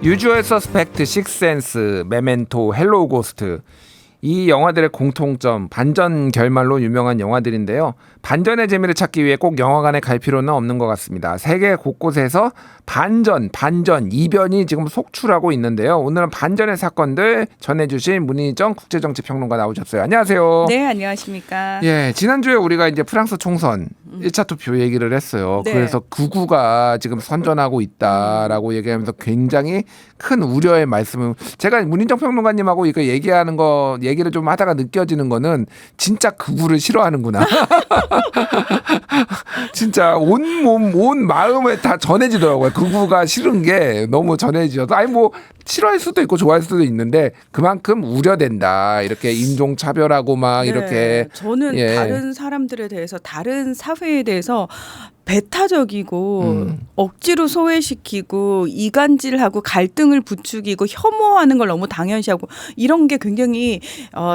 유주얼 서스펙트, 식센스, 메멘토, 헬로우 고스트, 이 영화들의 공통점, 반전 결말로 유명한 영화들인데요. 반전의 재미를 찾기 위해 꼭 영화관에 갈 필요는 없는 것 같습니다. 세계 곳곳에서 반전, 이변이 지금 속출하고 있는데요. 오늘은 반전의 사건들 전해주신 문희정 국제정치평론가 나오셨어요. 안녕하세요. 네, 안녕하십니까. 예, 지난주에 우리가 이제 프랑스 총선 1차 투표 얘기를 했어요. 네. 그래서 극우가 지금 선전하고 있다라고 얘기하면서 굉장히 큰 우려의 말씀을, 제가 문희정 평론가님하고 이거 얘기하는 거 얘기를 좀 하다가 느껴지는 거는 진짜 극우를 싫어하는구나. 진짜 온 몸, 온 마음에 다 전해지더라고요. 극우가 싫은 게 너무 전해지어서, 아니 뭐 싫어할 수도 있고 좋아할 수도 있는데 그만큼 우려된다. 이렇게 인종차별하고 막 네, 이렇게. 저는 예. 다른 사람들에 대해서, 다른 사회에 대해서 배타적이고 억지로 소외시키고 이간질하고 갈등을 부추기고 혐오하는 걸 너무 당연시하고 이런 게 굉장히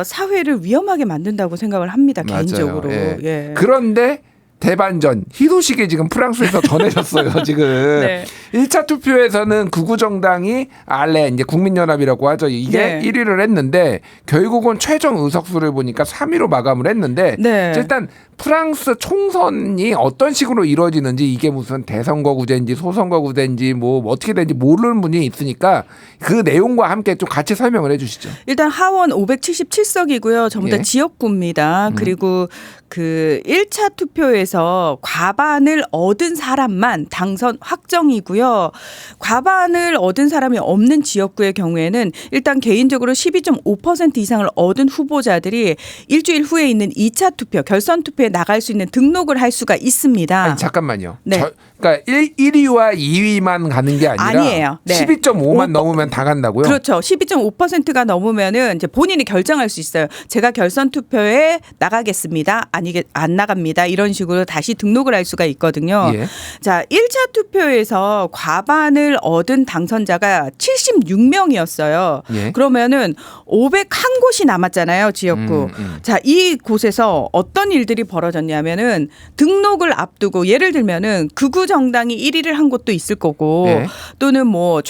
사회를 위험하게 만든다고 생각을 합니다. 맞아요. 개인적으로. 예. 예. 그런데 대반전, 희소식이 지금 프랑스에서 전해졌어요. 지금 네. 1차 투표에서는 극우 정당이 알렌, 이제 국민연합이라고 하죠. 이게 네. 1위를 했는데 결국은 최종 의석수를 보니까 3위로 마감을 했는데, 네. 일단 프랑스 총선이 어떤 식으로 이루어지는지, 이게 무슨 대선거구제인지 소선거구제인지 뭐 어떻게 되는지 모르는 분이 있으니까 그 내용과 함께 좀 같이 설명을 해주시죠. 일단 하원 577석이고요. 전부 다 예. 지역구입니다. 그리고 그 1차 투표에서 과반을 얻은 사람만 당선 확정이고요. 과반을 얻은 사람이 없는 지역구의 경우에는 일단 개인적으로 12.5% 이상을 얻은 후보자들이 일주일 후에 있는 2차 투표, 결선 투표에 나갈 수 있는 등록을 할 수가 있습니다. 아니, 잠깐만요. 네. 그러니까 1위와 2위만 가는 게 아니라 아니에요. 네. 12.5만 넘으면 다 간다고요? 그렇죠. 12.5%가 넘으면은 이제 본인이 결정할 수 있어요. 제가 결선 투표에 나가겠습니다. 아니, 안 나갑니다. 이런 식으로 다시 등록을 할 수가 있거든요. 예. 자, 1차 투표에서 과반을 얻은 당선자가 76명이었어요. 예. 그러면은 501곳이 남았잖아요. 지역구. 자, 이 곳에서 어떤 일들이 벌어졌냐면은 등록을 앞두고, 예를 들면은 극우 정당이 1위를 한 곳도 있을 거고, 예. 또는 뭐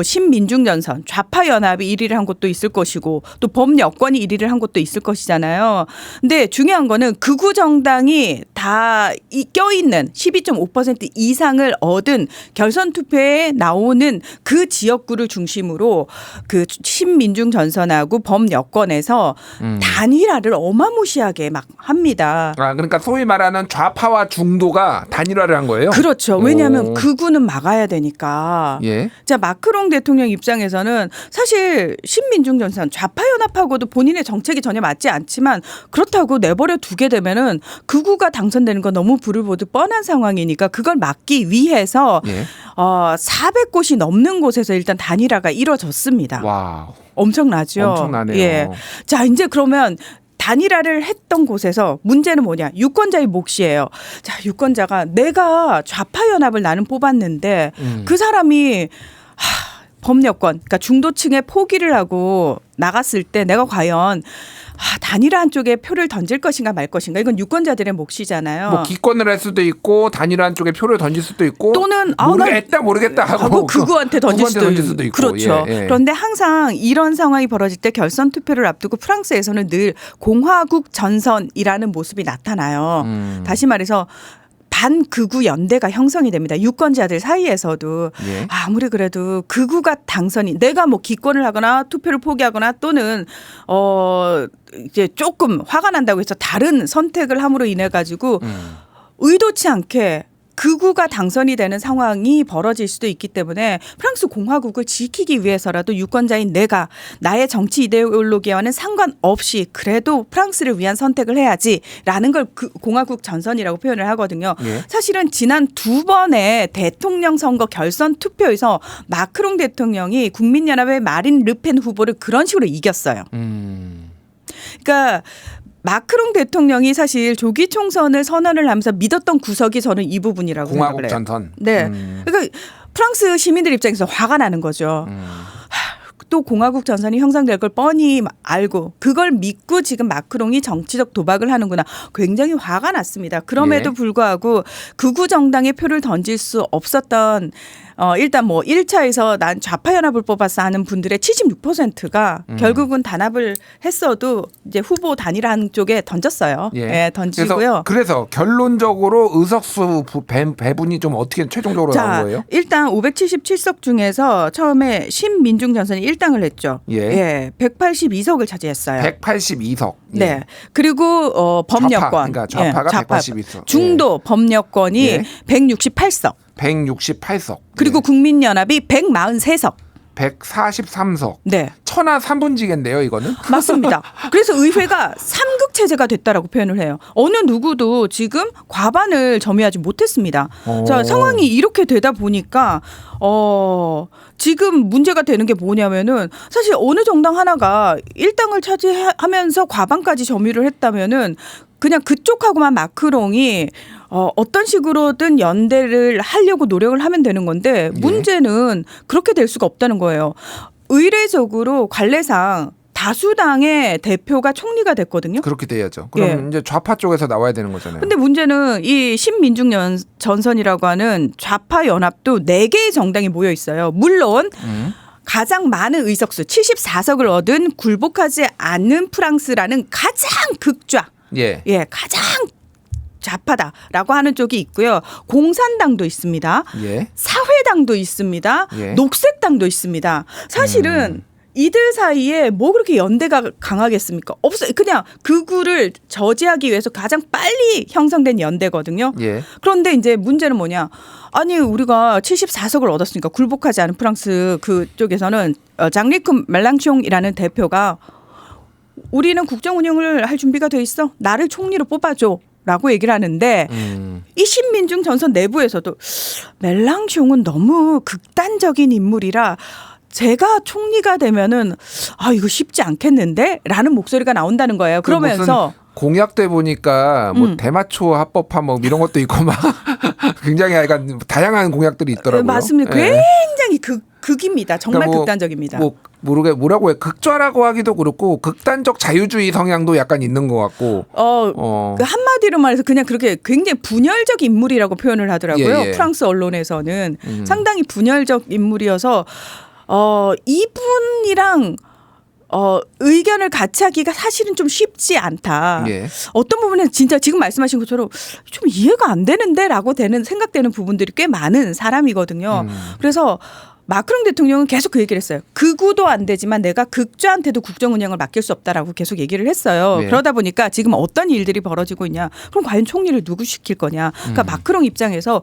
신민중전선, 좌파 연합이 1위를 한 곳도 있을 것이고, 또 범여권이 1위를 한 곳도 있을 것이잖아요. 근데 중요한 거는 극우 정당이 다 껴있는 12.5% 이상을 얻은 결선 투표에 나오는 그 지역구를 중심으로 그 신민중전선하고 범여권에서 단일화를 어마무시하게 막 합니다. 아, 그러니까 소위 말하는 좌파와 중도가 단일화를 한 거예요? 그렇죠. 왜냐하면 오. 극우는 막아야 되니까. 예. 자, 마크롱 대통령 입장에서는 사실 신민중전선, 좌파연합하고도 본인의 정책이 전혀 맞지 않지만 그렇다고 내버려 두게 되면은 극우가 당선되는 건 너무 불을 보듯 뻔한 상황이니까 그걸 막기 위해서 예. 400곳이 넘는 곳에서 일단 단일화가 이뤄졌습니다. 와우. 엄청나죠. 엄청나네요. 예. 자, 이제 그러면 단일화를 했던 곳에서 문제는 뭐냐? 유권자의 몫이에요. 자, 유권자가 내가 좌파연합을 나는 뽑았는데 그 사람이 범여권, 그러니까 중도층에 포기를 하고 나갔을 때 내가 과연 단일화한 쪽에 표를 던질 것인가 말 것인가, 이건 유권자들의 몫이잖아요. 뭐 기권을 할 수도 있고 단일화한 쪽에 표를 던질 수도 있고, 또는 모르겠다 하고 극우한테 던질 수도 있고. 그렇죠. 예, 예. 그런데 항상 이런 상황이 벌어질 때 결선 투표를 앞두고 프랑스에서는 늘 공화국 전선이라는 모습이 나타나요. 다시 말해서 반극우 연대가 형성이 됩니다. 유권자들 사이에서도. 예. 아무리 그래도 극우가 당선이, 내가 뭐 기권을 하거나 투표를 포기하거나 또는 이제 조금 화가 난다고 해서 다른 선택을 함으로 인해 가지고 의도치 않게 극우가 당선이 되는 상황이 벌어질 수도 있기 때문에 프랑스 공화국을 지키기 위해서라도 유권자인 내가 나의 정치 이데올로기와는 상관없이 그래도 프랑스를 위한 선택을 해야지라는 걸 그 공화국 전선이라고 표현을 하거든요. 예. 사실은 지난 2번의 대통령 선거 결선 투표에서 마크롱 대통령이 국민연합의 마린 르펜 후보를 그런 식으로 이겼어요. 그러니까 마크롱 대통령이 사실 조기 총선을 선언을 하면서 믿었던 구석이 저는 이 부분이라고 생각을 공화국 해요. 전선. 네. 그러니까 프랑스 시민들 입장에서 화가 나는 거죠. 또 공화국 전선이 형성될 걸 뻔히 알고 그걸 믿고 지금 마크롱이 정치적 도박을 하는구나. 굉장히 화가 났습니다. 그럼에도 예. 불구하고 극우 정당의 표를 던질 수 없었던 일단 뭐 1차에서 난 좌파연합을 뽑았어 하는 분들의 76%가 결국은 단합을 했어도 이제 후보 단일화하는 쪽에 던졌어요. 예, 던지고요. 그래서 결론적으로 의석수 배분이 좀 어떻게 최종적으로 나온 거예요? 일단 577석 중에서 처음에 신민중 전선이 1당을 했죠. 예. 182석을 차지했어요. 182석. 예. 네. 그리고 법여권. 그러니까 좌파가 182석. 중도 법여권이 168석. 168석. 그리고 국민연합이 143석. 143석. 네. 천하 3분지계인데요, 이거는? 맞습니다. 그래서 의회가 3극 체제가 됐다라고 표현을 해요. 어느 누구도 지금 과반을 점유하지 못했습니다. 자, 상황이 이렇게 되다 보니까 지금 문제가 되는 게 뭐냐면은 사실 어느 정당 하나가 1당을 차지하면서 과반까지 점유를 했다면은 그냥 그쪽하고만 마크롱이 어떤 식으로든 연대를 하려고 노력을 하면 되는 건데 문제는 그렇게 될 수가 없다는 거예요. 의례적으로 관례상 다수당의 대표가 총리가 됐거든요. 그렇게 돼야죠. 그럼 이제 좌파 쪽에서 나와야 되는 거잖아요. 근데 문제는 이 신민중 전선이라고 하는 좌파 연합도 4개의 정당이 모여 있어요. 물론 가장 많은 의석수 74석을 얻은 굴복하지 않는 프랑스라는 가장 극좌. 예, 가장 좌파다라고 하는 쪽이 있고요. 공산당도 있습니다. 사회당도 있습니다. 녹색당도 있습니다. 사실은 이들 사이에 뭐 그렇게 연대가 강하겠습니까? 없어요. 그냥 극우를 저지하기 위해서 가장 빨리 형성된 연대거든요. 그런데 이제 문제는 뭐냐? 아니 우리가 74석을 얻었으니까 굴복하지 않은 프랑스 그쪽에서는 장리크 멜랑숑이라는 대표가 우리는 국정 운영을 할 준비가 돼 있어. 나를 총리로 뽑아줘. 라고 얘기를 하는데 이 신민중 전선 내부에서도 멜랑숑은 너무 극단적인 인물이라 제가 총리가 되면은 이거 쉽지 않겠는데? 라는 목소리가 나온다는 거예요. 그러면서 공약돼 보니까 뭐 대마초 합법화 뭐 이런 것도 있고 막 굉장히 약간 다양한 공약들이 있더라고요. 맞습니다. 굉장히 극입니다. 정말 그러니까 극단적입니다. 뭐라고 해 극좌라고 하기도 그렇고 극단적 자유주의 성향도 약간 있는 것 같고. 그 한마디로 말해서 그냥 그렇게 굉장히 분열적 인물이라고 표현을 하더라고요. 프랑스 언론에서는 상당히 분열적 인물이어서 이분이랑 의견을 같이 하기가 사실은 좀 쉽지 않다. 어떤 부분에서 진짜 지금 말씀하신 것처럼 좀 이해가 안 되는데라고 생각되는 부분들이 꽤 많은 사람이거든요. 그래서 마크롱 대통령은 계속 그 얘기를 했어요. 극우도 안 되지만 내가 극좌한테도 국정 운영을 맡길 수 없다라고 계속 얘기를 했어요. 그러다 보니까 지금 어떤 일들이 벌어지고 있냐. 그럼 과연 총리를 누구 시킬 거냐. 그러니까 마크롱 입장에서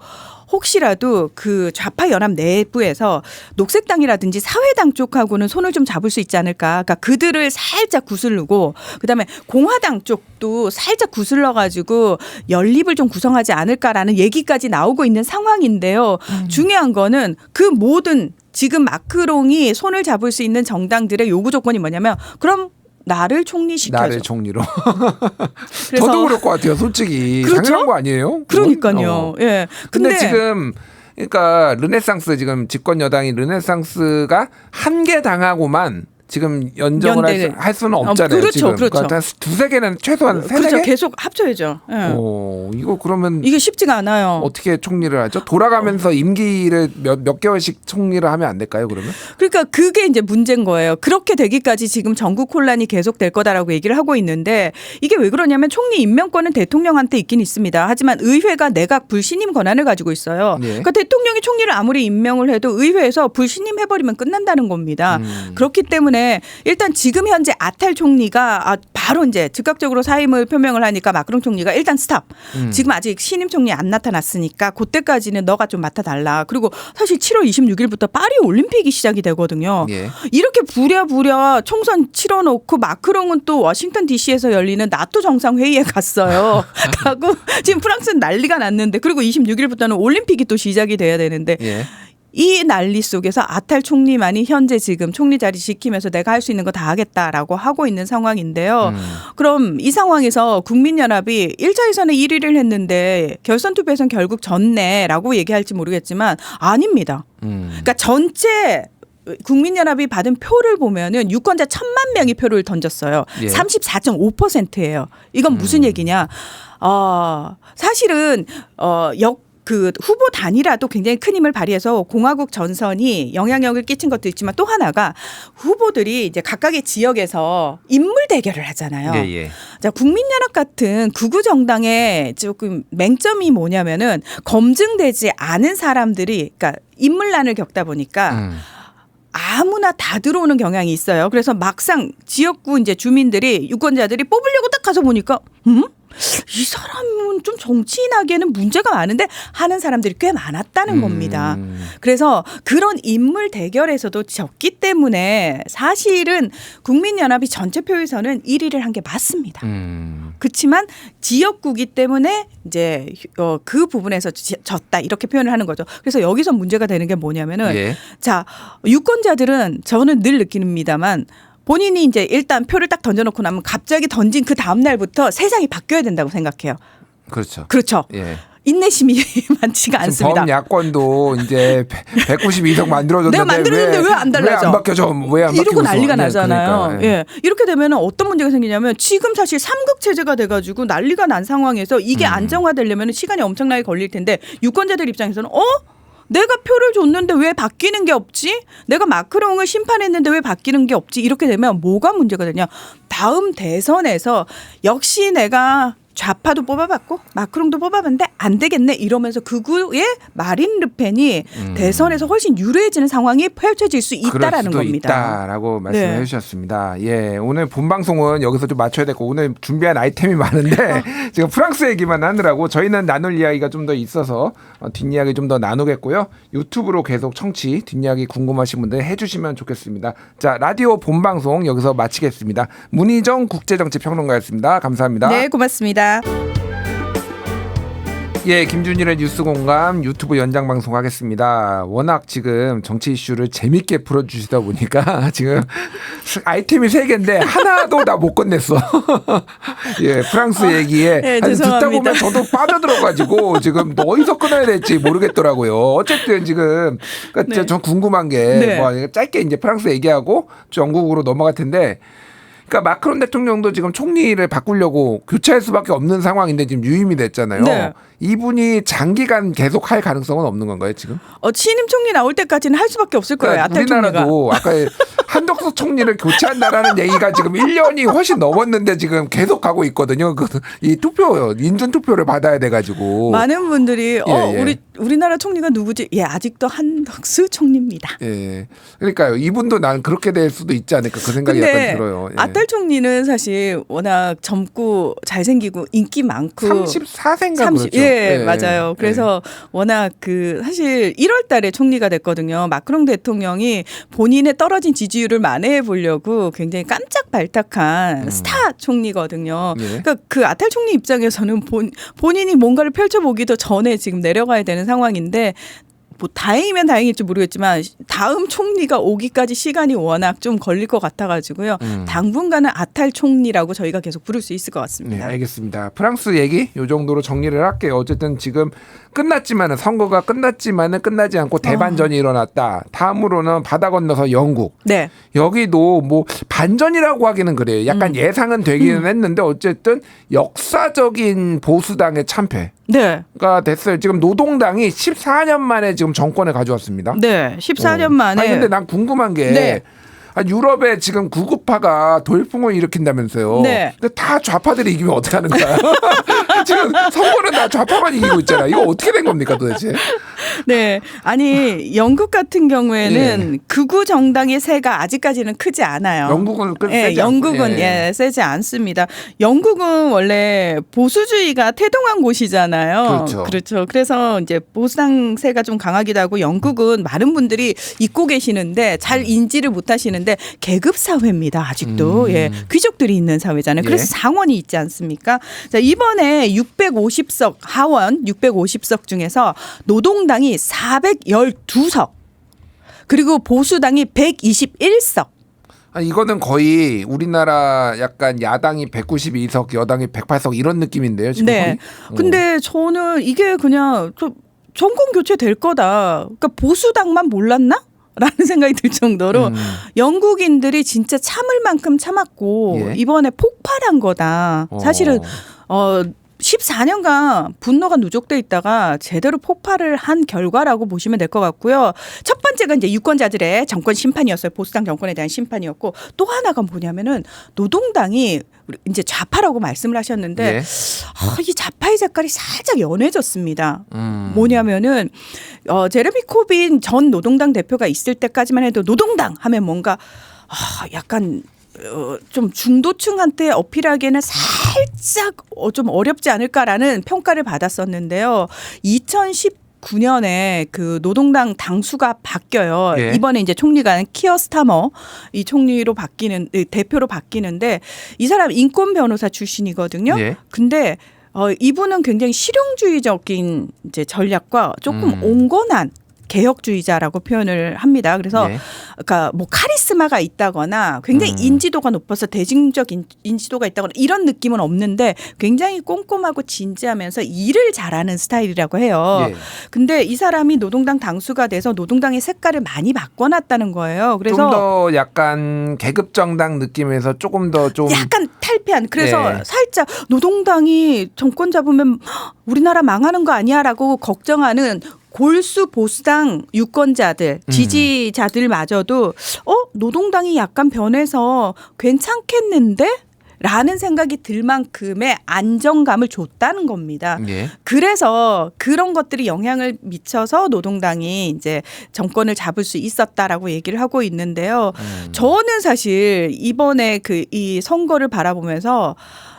혹시라도 그 좌파 연합 내부에서 녹색당이라든지 사회당 쪽하고는 손을 좀 잡을 수 있지 않을까. 그러니까 그들을 살짝 구슬르고 그다음에 공화당 쪽도 살짝 구슬러 가지고 연립을 좀 구성하지 않을까라는 얘기까지 나오고 있는 상황인데요. 중요한 거는 그 모든 지금 마크롱이 손을 잡을 수 있는 정당들의 요구 조건이 뭐냐면 그럼 나를 총리시켜줘. 나를 총리로. 저도 그럴 것 같아요. 솔직히. 그렇죠? 당연한 거 아니에요? 그러니까요. 예. 근데 지금 그러니까 르네상스 지금 집권 여당이 르네상스가 한 개 당하고만 지금 연정을 할 수는 없잖아요. 그렇죠, 지금. 그렇죠. 그러니까 두세 개는 최소한 세네 그렇죠. 개? 계속 합쳐야죠. 예. 이거 그러면 이게 쉽지가 않아요. 어떻게 총리를 하죠? 돌아가면서 임기를 몇 개월씩 총리를 하면 안 될까요? 그러면? 그러니까 그게 이제 문제인 거예요. 그렇게 되기까지 지금 전국 혼란이 계속될 거다라고 얘기를 하고 있는데 이게 왜 그러냐면 총리 임명권은 대통령한테 있긴 있습니다. 하지만 의회가 내각 불신임 권한을 가지고 있어요. 그러니까 대통령이 총리를 아무리 임명을 해도 의회에서 불신임 해버리면 끝난다는 겁니다. 그렇기 때문에 일단 지금 현재 아탈 총리가 바로 이제 즉각적으로 사임을 표명을 하니까 마크롱 총리가 일단 스탑. 지금 아직 신임 총리 안 나타났으니까 그때까지는 너가 좀 맡아달라. 그리고 사실 7월 26일부터 파리 올림픽이 시작이 되거든요. 이렇게 부랴부랴 총선 치러놓고 마크롱은 또 워싱턴 DC에서 열리는 나토 정상회의에 갔어요. 가고 지금 프랑스는 난리가 났는데 그리고 26일부터는 올림픽이 또 시작이 돼야 되는데 이 난리 속에서 아탈 총리만이 현재 지금 총리 자리 지키면서 내가 할 수 있는 거 다 하겠다라고 하고 있는 상황인데요. 그럼 이 상황에서 국민연합이 1차 예선에 1위를 했는데 결선 투표에서는 결국 졌네라고 얘기할지 모르겠지만 아닙니다. 그러니까 전체 국민연합이 받은 표를 보면은 유권자 1,000만 명이 표를 던졌어요. 34.5%예요. 이건 무슨 얘기냐? 사실은 그 후보 단일화도 굉장히 큰 힘을 발휘해서 공화국 전선이 영향력을 끼친 것도 있지만 또 하나가 후보들이 이제 각각의 지역에서 인물 대결을 하잖아요. 예, 예. 자, 국민연합 같은 극우 정당의 조금 맹점이 뭐냐면은 검증되지 않은 사람들이 그러니까 인물난을 겪다 보니까 아무나 다 들어오는 경향이 있어요. 그래서 막상 지역구 이제 주민들이 유권자들이 뽑으려고 딱 가서 보니까 이 사람은 좀 정치인하기에는 문제가 많은데 하는 사람들이 꽤 많았다는 겁니다. 그래서 그런 인물 대결에서도 졌기 때문에 사실은 국민연합이 전체 표에서는 1위를 한 게 맞습니다. 그렇지만 지역구기 때문에 이제 그 부분에서 졌다 이렇게 표현을 하는 거죠. 그래서 여기서 문제가 되는 게 뭐냐면은 예. 자, 유권자들은 저는 늘 느낍니다만 본인이 이제 일단 표를 딱 던져놓고 나면 갑자기 던진 그 다음 날부터 세상이 바뀌어야 된다고 생각해요. 그렇죠. 그렇죠. 예. 인내심이 많지가 않습니다. 범야권도 이제 192석 만들어줬는데 내가 만들었는데 왜 안 달라져? 왜 안 바뀌어져? 왜 안 바뀌고 이러고 난리가 있어? 나잖아요. 그러니까. 예. 이렇게 되면 어떤 문제가 생기냐면 지금 사실 3극 체제가 돼가지고 난리가 난 상황에서 이게 안정화되려면 시간이 엄청나게 걸릴 텐데 유권자들 입장에서는 내가 표를 줬는데 왜 바뀌는 게 없지? 내가 마크롱을 심판했는데 왜 바뀌는 게 없지? 이렇게 되면 뭐가 문제가 되냐? 다음 대선에서 역시 내가 좌파도 뽑아봤고 마크롱도 뽑아봤는데 안 되겠네 이러면서 극우의 마린 르펜이 대선에서 훨씬 유리해지는 상황이 펼쳐질 수 있다라는 그럴 수도 겁니다. 있다라고 말씀해 네. 주셨습니다. 예, 오늘 본 방송은 여기서 좀 맞춰야 되고 오늘 준비한 아이템이 많은데 지금 프랑스 얘기만 하느라고 저희는 나눌 이야기가 좀 더 있어서 뒷이야기 좀 더 나누겠고요. 유튜브로 계속 청취 뒷이야기 궁금하신 분들 해주시면 좋겠습니다. 자, 라디오 본 방송 여기서 마치겠습니다. 문희정 국제정치평론가였습니다. 감사합니다. 네, 고맙습니다. 예, 김준일의 뉴스공감 유튜브 연장 방송하겠습니다. 워낙 지금 정치 이슈를 재밌게 풀어주시다 보니까 지금 아이템이 3개인데 하나도 다 못 끝냈어. 예, 프랑스 얘기에 네, 아니, 듣다 죄송합니다. 보면 저도 빠져들어가지고 지금 어디서 끊어야 될지 모르겠더라고요. 어쨌든 지금 그러니까 네. 전 궁금한 게 네. 뭐 짧게 이제 프랑스 얘기하고 영국으로 넘어갈 텐데. 그러니까 마크론 대통령도 지금 총리를 바꾸려고 교체할 수밖에 없는 상황인데 지금 유임이 됐잖아요. 네. 이분이 장기간 계속 할 가능성은 없는 건가요, 지금? 신임 총리 나올 때까지는 할 수밖에 없을 거예요. 그러니까 아탈 총리가. 우리나라도 아까 한덕수 총리를 교체한다라는 얘기가 지금 1년이 훨씬 넘었는데 지금 계속 가고 있거든요. 이 투표 인준 투표를 받아야 돼 가지고. 많은 분들이 예. 우리나라 총리가 누구지? 예, 아직도 한덕수 총리입니다. 예. 그러니까요. 이분도 난 그렇게 될 수도 있지 않을까 그 생각이 근데 약간 들어요. 예. 아탈 총리는 사실 워낙 젊고 잘생기고 인기 많고 34세인가 그렇죠. 예, 맞아요. 그래서 워낙 사실 1월 달에 총리가 됐거든요. 마크롱 대통령이 본인의 떨어진 지지율을 만회해 보려고 굉장히 깜짝 발탁한 스타 총리거든요. 예. 그러니까 그 아탈 총리 입장에서는 본인이 뭔가를 펼쳐보기도 전에 지금 내려가야 되는 상황인데 뭐 다행이면 다행일지 모르겠지만 다음 총리가 오기까지 시간이 워낙 좀 걸릴 것 같아가지고요. 당분간은 아탈 총리라고 저희가 계속 부를 수 있을 것 네, 같습니다. 알겠습니다. 프랑스 얘기 요 정도로 정리를 할게요. 어쨌든 지금 끝났지만은 선거가 끝났지만은 끝나지 않고 대반전이 일어났다. 다음으로는 바다 건너서 영국. 네. 여기도 뭐 반전이라고 하기는 그래요. 약간 예상은 되기는 했는데 어쨌든 역사적인 보수당의 참패. 네. 가 됐어요. 지금 노동당이 14년 만에 지금 정권을 가져왔습니다. 네. 14년 만에. 아니 근데 난 궁금한 게 네. 유럽에 지금 구구파가 돌풍을 일으킨다면서요. 네. 근데 다 좌파들이 이기면 어떻게 하는 거야? 지금 선거는 다 좌파만 이기고 있잖아. 이거 어떻게 된 겁니까 도대체? 네. 아니 영국 같은 경우에는 극우 정당의 세가 아직까지는 크지 않아요. 영국은 예, 세지 영국은 않고. 예. 세지 않습니다. 영국은 원래 보수주의가 태동한 곳이잖아요. 그렇죠. 그래서 이제 보수당세가 좀 강하기도 하고 영국은 많은 분들이 잊고 계시는데 잘 인지를 못하시는데 계급 사회입니다. 아직도 예, 귀족들이 있는 사회잖아요. 그래서 예. 상원이 있지 않습니까? 자, 이번에 650석 하원 650석 중에서 노동당이 412석 그리고 보수당이 121석. 이거는 거의 우리나라 약간 야당이 192석, 여당이 108석 이런 느낌인데요. 지금 네. 거의? 근데 저는 이게 그냥 좀 정권 교체 될 거다. 그러니까 보수당만 몰랐나? 라는 생각이 들 정도로 영국인들이 진짜 참을 만큼 참았고 예. 이번에 폭발한 거다. 사실은 14년간 분노가 누적돼 있다가 제대로 폭발을 한 결과라고 보시면 될 것 같고요. 첫 번째가 이제 유권자들의 정권 심판이었어요. 보수당 정권에 대한 심판이었고 또 하나가 뭐냐면은 노동당이 이제 좌파라고 말씀을 하셨는데 예. 이 좌파의 색깔이 살짝 연해졌습니다. 뭐냐면은 제레미 코빈 전 노동당 대표가 있을 때까지만 해도 노동당 하면 뭔가 약간 좀 중도층한테 어필하기에는 살짝 좀 어렵지 않을까라는 평가를 받았었는데요. 2019년에 그 노동당 당수가 바뀌어요. 예. 이번에 이제 총리가 키어 스타머 이 총리로 바뀌는 대표로 바뀌는데 이 사람 인권 변호사 출신이거든요. 예. 근데 이분은 굉장히 실용주의적인 이제 전략과 조금 온건한 개혁주의자라고 표현을 합니다. 그래서 예. 그러니까 뭐 카리스마가 있다거나 굉장히 인지도가 높아서 대중적 인지도가 있다거나 이런 느낌은 없는데 굉장히 꼼꼼하고 진지하면서 일을 잘하는 스타일이라고 해요. 예. 근데 이 사람이 노동당 당수가 돼서 노동당의 색깔을 많이 바꿔놨다는 거예요. 그래서 좀 더 약간 계급 정당 느낌에서 조금 더 좀 약간 탈피한 그래서 네. 살짝 노동당이 정권 잡으면 우리나라 망하는 거 아니야라고 걱정하는 골수 보수당 유권자들 지지자들마저도 노동당이 약간 변해서 괜찮겠는데? 라는 생각이 들 만큼의 안정감을 줬다는 겁니다. 예. 그래서 그런 것들이 영향을 미쳐서 노동당이 이제 정권을 잡을 수 있었다라고 얘기를 하고 있는데요. 저는 사실 이번에 이 선거를 바라보면서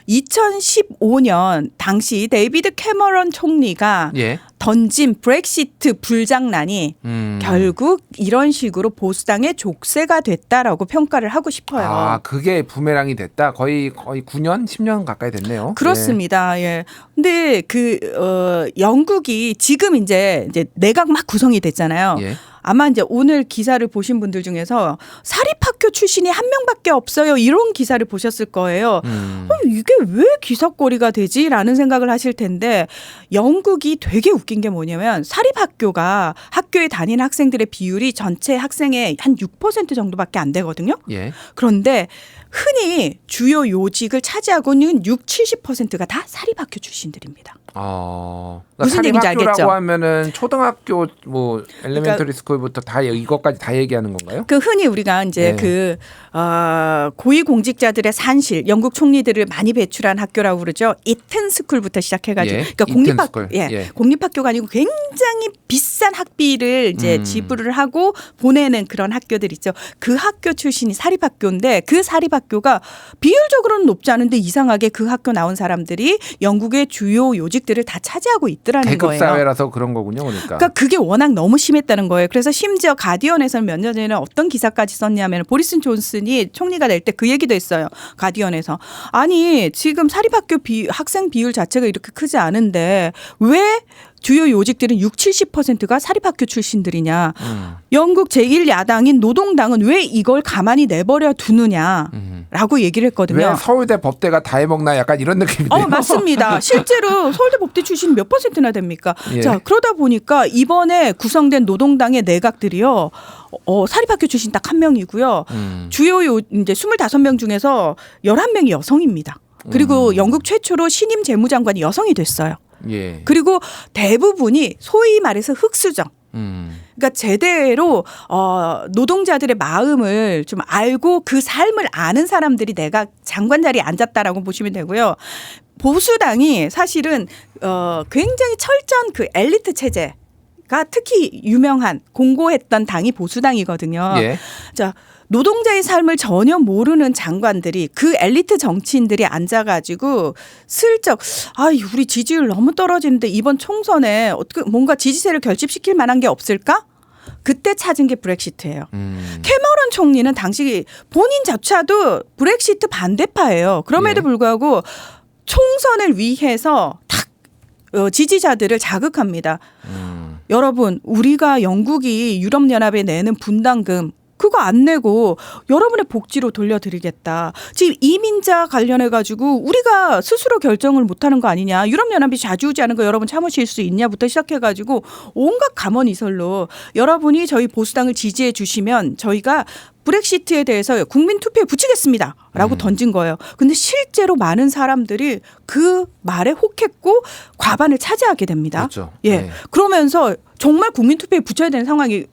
2015년 당시 데이비드 캐머런 총리가 예. 던진 브렉시트 불장난이 결국 이런 식으로 보수당의 족쇄가 됐다라고 평가를 하고 싶어요. 아, 그게 부메랑이 됐다. 거의 9년, 10년 가까이 됐네요. 그렇습니다. 예. 근데 영국이 지금 이제 내각 막 구성이 됐잖아요. 예. 아마 이제 오늘 기사를 보신 분들 중에서 사립학교 출신이 한 명밖에 없어요. 이런 기사를 보셨을 거예요. 이게 왜 기사거리가 되지라는 생각을 하실 텐데 영국이 되게 웃긴 게 뭐냐면 사립학교가 학교에 다니는 학생들의 비율이 전체 학생의 한 6% 정도밖에 안 되거든요. 예. 그런데 흔히 주요 요직을 차지하고 있는 70%가 다 사립학교 출신들입니다. 그러니까 무슨 얘기인지 사립학교라고 알겠죠? 하면은 초등학교 뭐 엘레멘터리 스쿨부터 다 이것까지 다 얘기하는 건가요? 그 흔히 우리가 이제 네. 고위공직자들의 산실, 영국 총리들을 많이 배출한 학교라고 그러죠. 이튼 스쿨부터 시작해가지고, 예, 그러니까 이튼 스쿨. 예. 공립학교가 아니고 굉장히 비싼 학비를 이제 지불을 하고 보내는 그런 학교들 있죠. 그 학교 출신이 사립학교인데 그 사립학교가 비율적으로는 높지 않은데 이상하게 그 학교 나온 사람들이 영국의 주요 요직들을 다 차지하고 있더라는 계급 거예요. 사회라서 그런 거군요, 그러니까 그게 워낙 너무 심했다는 거예요. 그래서 심지어 가디언에서는 몇 년 전에는 어떤 기사까지 썼냐면 보리스 존슨이 총리가 될 때 그 얘기도 했어요. 가디언에서. 아니 지금 사립학교 학생 비율 자체가 이렇게 크지 않은데 왜 주요 요직들은 70%가 사립학교 출신들이냐. 영국 제1야당인 노동당은 왜 이걸 가만히 내버려 두느냐라고 얘기를 했거든요. 왜 서울대 법대가 다 해먹나 약간 이런 느낌인데요. 맞습니다. 실제로 서울대 법대 출신 몇 %나 됩니까? 예. 자, 그러다 보니까 이번에 구성된 노동당의 내각들이요. 사립학교 출신 딱 한 명이고요. 주요 이제 25명 중에서 11명이 여성입니다. 그리고 영국 최초로 신임 재무장관이 여성이 됐어요. 예. 그리고 대부분이 소위 말해서 흑수저. 그러니까 제대로 노동자들의 마음을 좀 알고 그 삶을 아는 사람들이 내가 장관 자리에 앉았다라고 보시면 되고요. 보수당이 사실은 굉장히 철저한 그 엘리트 체제가 특히 유명한 공고했던 당이 보수당이거든요. 예. 자, 노동자의 삶을 전혀 모르는 장관들이 그 엘리트 정치인들이 앉아가지고 슬쩍 우리 지지율 너무 떨어지는데 이번 총선에 어떻게 뭔가 지지세를 결집시킬 만한 게 없을까? 그때 찾은 게 브렉시트예요. 캐머런 총리는 당시 본인조차도 브렉시트 반대파예요. 그럼에도 예. 불구하고 총선을 위해서 탁 지지자들을 자극합니다. 여러분, 우리가 영국이 유럽연합에 내는 분담금 그거 안 내고 여러분의 복지로 돌려드리겠다. 지금 이민자 관련해 가지고 우리가 스스로 결정을 못하는 거 아니냐. 유럽연합이 좌지우지하는 거 여러분 참으실 수 있냐부터 시작해 가지고 온갖 감언이설로 여러분이 저희 보수당을 지지해 주시면 저희가 브렉시트에 대해서 국민 투표에 붙이겠습니다. 라고 던진 거예요. 근데 실제로 많은 사람들이 그 말에 혹했고 과반을 차지하게 됩니다. 그렇죠. 예. 네. 그러면서 정말 국민 투표에 붙여야 되는 상황이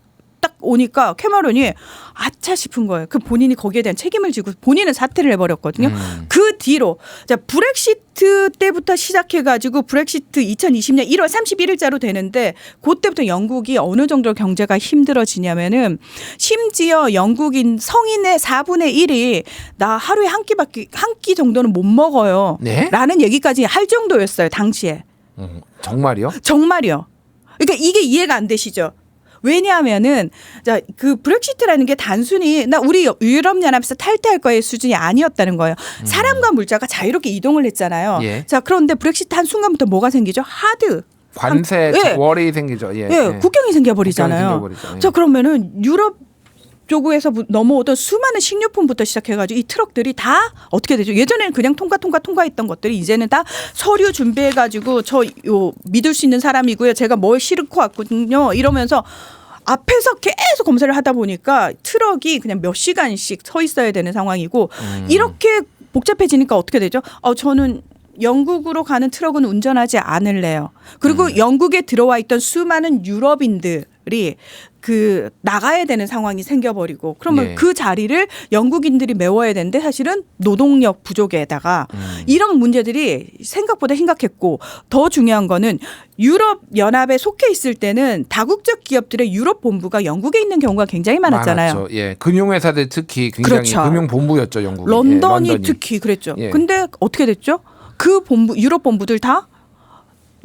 딱 오니까 캐머런이 아차 싶은 거예요. 그 본인이 거기에 대한 책임을 지고 본인은 사퇴를 해버렸거든요. 그 뒤로 자 브렉시트 때부터 시작해가지고 브렉시트 2020년 1월 31일자로 되는데 그때부터 영국이 어느 정도 경제가 힘들어지냐면은 심지어 영국인 성인의 4분의 1이 나 하루에 한 끼 정도는 못 먹어요. 네? 라는 얘기까지 할 정도였어요. 당시에. 정말요? 정말이요. 그러니까 이게 이해가 안 되시죠? 왜냐하면은 자 그 브렉시트라는 게 단순히 나 우리 유럽연합에서 탈퇴할 거의 수준이 아니었다는 거예요. 사람과 물자가 자유롭게 이동을 했잖아요. 예. 자 그런데 브렉시트 한 순간부터 뭐가 생기죠? 하드. 관세 예. 월이 생기죠. 예. 예, 국경이 생겨버리잖아요. 국경이 생겨버리죠. 예. 자 그러면은 유럽 쪽에서 넘어오던 수많은 식료품부터 시작해가지고 이 트럭들이 다 어떻게 되죠? 예전에는 그냥 통과했던 것들이 이제는 다 서류 준비해가지고 저 요 믿을 수 있는 사람이고요. 제가 뭘 싣고 왔거든요. 이러면서 앞에서 계속 검사를 하다 보니까 트럭이 그냥 몇 시간씩 서 있어야 되는 상황이고 이렇게 복잡해지니까 어떻게 되죠? 저는 영국으로 가는 트럭은 운전하지 않을래요. 그리고 영국에 들어와 있던 수많은 유럽인들이 그 나가야 되는 상황이 생겨버리고 그러면 예. 그 자리를 영국인들이 메워야 되는데 사실은 노동력 부족에다가 이런 문제들이 생각보다 심각했고 더 중요한 거는 유럽 연합에 속해 있을 때는 다국적 기업들의 유럽 본부가 영국에 있는 경우가 굉장히 많았잖아요. 많았죠. 예, 금융회사들 특히 굉장히 그렇죠. 금융 본부였죠, 영국이. 런던이, 예, 런던이. 특히 그랬죠. 예. 근데 어떻게 됐죠? 그 본부 유럽 본부들 다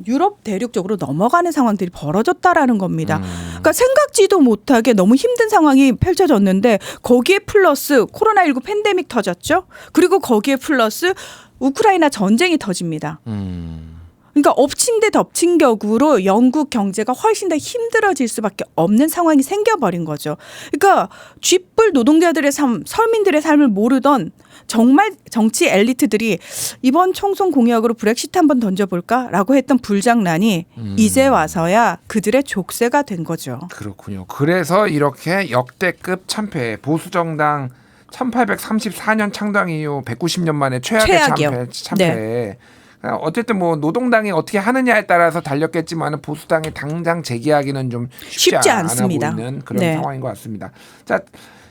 유럽 대륙 쪽으로 넘어가는 상황들이 벌어졌다라는 겁니다. 그러니까 생각지도 못하게 너무 힘든 상황이 펼쳐졌는데 거기에 플러스 코로나19 팬데믹 터졌죠. 그리고 거기에 플러스 우크라이나 전쟁이 터집니다. 그러니까 엎친 데 덮친 격으로 영국 경제가 훨씬 더 힘들어질 수밖에 없는 상황이 생겨버린 거죠. 그러니까 쥐뿔 노동자들의 삶, 서민들의 삶을 모르던 정말 정치 엘리트들이 이번 총선 공약으로 브렉시트 한번 던져볼까라고 했던 불장난이 이제 와서야 그들의 족쇄가 된 거죠. 그렇군요. 그래서 이렇게 역대급 참패 보수정당 1834년 창당 이후 190년 만에 최악이요. 참패. 어쨌든 뭐 노동당이 어떻게 하느냐에 따라서 달렸겠지만 보수당이 당장 재기하기는 좀 쉽지 않습니다. 않아 보이는 그런 네. 상황인 것 같습니다. 자,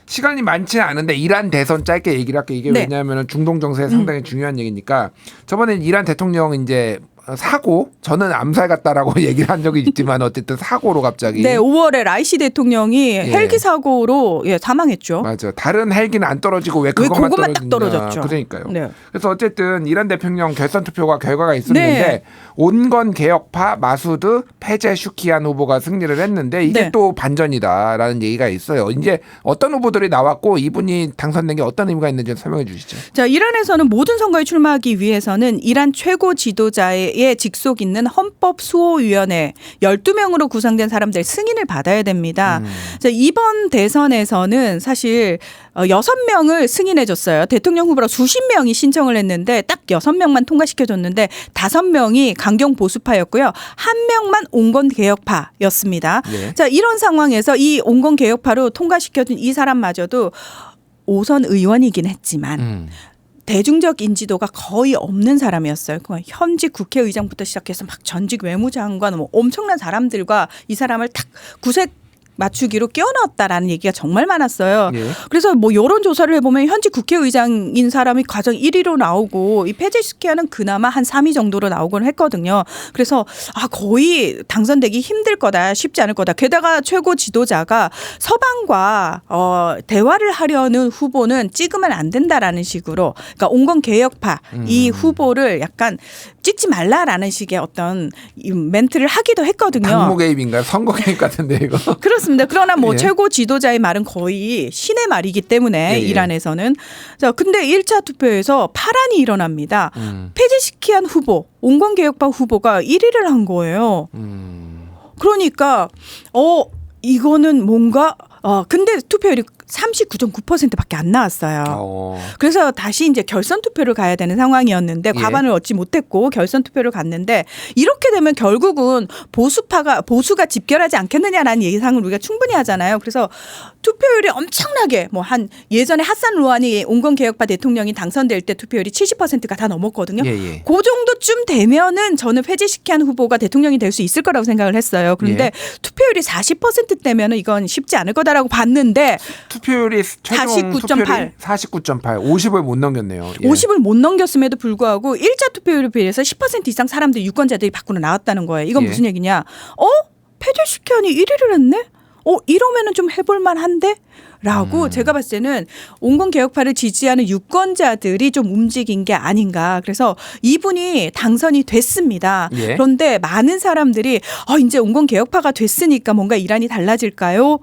시간이 많지 않은데 이란 대선 짧게 얘기를 할게요. 이게 네. 왜냐하면 중동 정세에 상당히 중요한 얘기니까 저번에 이란 대통령 이제 사고 저는 암살 같다라고 얘기를 한 적이 있지만 어쨌든 사고로 갑자기 네, 5월에 라이시 대통령이 헬기 사고로 사망했죠. 맞아. 다른 헬기는 안 떨어지고 왜 그것만 딱 떨어졌죠. 그러니까요. 네. 그래서 어쨌든 이란 대통령 결선 투표가 결과가 있었는데 네. 온건 개혁파 마수드 페제슈키안 후보가 승리를 했는데 이게 네. 또 반전이다라는 얘기가 있어요. 이제 어떤 후보들이 나왔고 이분이 당선된 게 어떤 의미가 있는지 설명해 주시죠. 자, 이란에서는 모든 선거에 출마하기 위해서는 이란 최고 지도자의 직속 있는 헌법수호위원회 12명으로 구성된 사람들 승인을 받아야 됩니다. 자, 이번 대선에서는 사실 6명을 승인해 줬어요. 대통령 후보로 수십 명이 신청을 했는데 딱 6명만 통과시켜줬는데 5명이 강경 보수파였고요. 1명만 온건 개혁파였습니다. 네. 자, 이런 상황에서 이 온건 개혁파로 통과시켜준 이 사람마저도 5선 의원이긴 했지만 대중적 인지도가 거의 없는 사람이었어요. 현직 국회의장부터 시작해서 막 전직 외무장관 뭐 엄청난 사람들과 이 사람을 탁 구색 맞추기로 끼워넣었다라는 얘기가 정말 많았어요. 예. 그래서 뭐 여론조사를 해보면 현직 국회의장인 사람이 가장 1위로 나오고 이 페제슈키아는 그나마 한 3위 정도로 나오곤 했거든요. 그래서 거의 당선되기 힘들 거다, 쉽지 않을 거다. 게다가 최고 지도자가 서방과 대화를 하려는 후보는 찍으면 안 된다라는 식으로, 그러니까 온건 개혁파 이 후보를 약간 찍지 말라라는 식의 어떤 이 멘트를 하기도 했거든요. 당무 개입인가요? 선거 개입 같은데 이거. 그렇습니다. 그러나 뭐 예. 최고 지도자의 말은 거의 신의 말이기 때문에 예. 이란에서는. 자, 근데 1차 투표에서 파란이 일어납니다. 페제시키안 후보, 온건개혁파 후보가 1위를 한 거예요. 그러니까 이거는 뭔가 근데 투표율이 39.9%밖에 안 나왔어요. 그래서 다시 이제 결선 투표를 가야 되는 상황이었는데 예. 과반을 얻지 못했고 결선 투표를 갔는데 이렇게 되면 결국은 보수가 집결하지 않겠느냐라는 예상을 우리가 충분히 하잖아요. 그래서 투표율이 엄청나게 뭐 한 예전에 하산 루하니 온건개혁파 대통령이 당선될 때 투표율이 70%가 다 넘었거든요. 예. 그 정도쯤 되면은 저는 페제시키안 후보가 대통령이 될 수 있을 거라고 생각을 했어요. 그런데 예. 투표율이 40%대면은 이건 쉽지 않을 거다라고 봤는데 투표율이 최종 49.8. 49.8, 50을 못 넘겼네요. 예. 50을 못 넘겼음에도 불구하고 일자 투표율에 비해서 10% 이상 사람들이 유권자들이 밖으로 나왔다는 거예요. 이건 예. 무슨 얘기냐? 페제시키안이 1위를 했네? 이러면은 좀 해볼 만한데? 라고 제가 봤을 때는 온건개혁파를 지지하는 유권자들이 좀 움직인 게 아닌가. 그래서 이분이 당선이 됐습니다. 예. 그런데 많은 사람들이 이제 온건개혁파가 됐으니까 뭔가 이란이 달라질까요?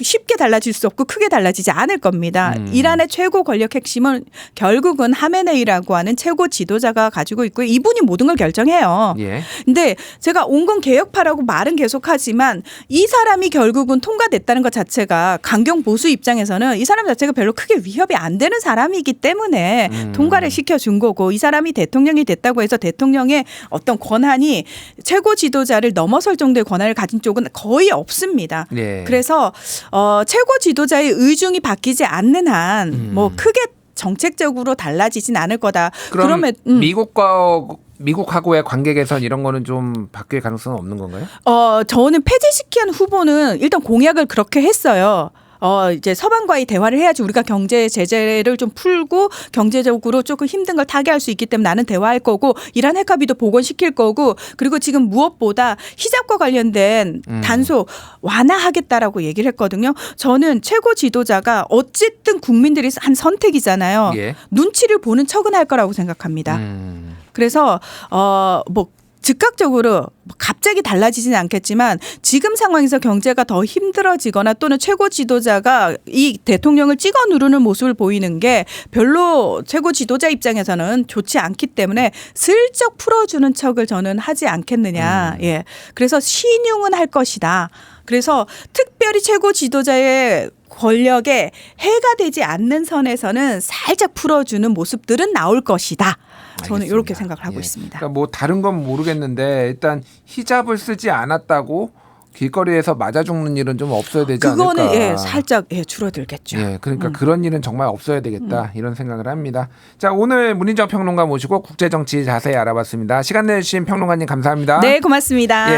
쉽게 달라질 수 없고 크게 달라지지 않을 겁니다. 이란의 최고 권력 핵심은 결국은 하메네이라고 하는 최고 지도자가 가지고 있고 이분이 모든 걸 결정해요. 예. 근데 제가 온건 개혁파라고 말은 계속하지만 이 사람이 결국은 통과됐다는 것 자체가 강경 보수 입장에서는 이 사람 자체가 별로 크게 위협이 안 되는 사람이기 때문에 통과를 시켜준 거고 이 사람이 대통령이 됐다고 해서 대통령의 어떤 권한이 최고 지도자를 넘어설 정도의 권한을 가진 쪽은 거의 없습니다. 예. 그래서 최고 지도자의 의중이 바뀌지 않는 한 뭐 크게 정책적으로 달라지진 않을 거다. 그러면 미국하고의 관계 개선 이런 거는 좀 바뀔 가능성은 없는 건가요? 저는 페제시키안 후보는 일단 공약을 그렇게 했어요. 이제 서방과의 대화를 해야지 우리가 경제 제재를 좀 풀고 경제적으로 조금 힘든 걸 타개할 수 있기 때문에 나는 대화할 거고 이란 핵 합의도 복원시킬 거고 그리고 지금 무엇보다 히잡과 관련된 단속 완화하겠다라고 얘기를 했거든요. 저는 최고 지도자가 어쨌든 국민들이 한 선택이잖아요. 예. 눈치를 보는 척은 할 거라고 생각합니다. 그래서 즉각적으로 갑자기 달라지진 않겠지만 지금 상황에서 경제가 더 힘들어지거나 또는 최고 지도자가 이 대통령을 찍어 누르는 모습을 보이는 게 별로 최고 지도자 입장에서는 좋지 않기 때문에 슬쩍 풀어주는 척을 저는 하지 않겠느냐. 예. 그래서 신용은 할 것이다. 그래서 특별히 최고 지도자의 권력에 해가 되지 않는 선에서는 살짝 풀어주는 모습들은 나올 것이다. 저는 알겠습니다. 이렇게 생각을 하고 예. 있습니다. 그러니까 뭐 다른 건 모르겠는데 일단 히잡을 쓰지 않았다고 길거리에서 맞아 죽는 일은 좀 없어야 되지 그거는 않을까. 살짝 줄어들겠죠. 예, 그러니까 그런 일은 정말 없어야 되겠다 이런 생각을 합니다. 자, 오늘 문희정 평론가 모시고 국제정치 자세히 알아봤습니다. 시간 내주신 평론가님 감사합니다. 네, 고맙습니다. 예.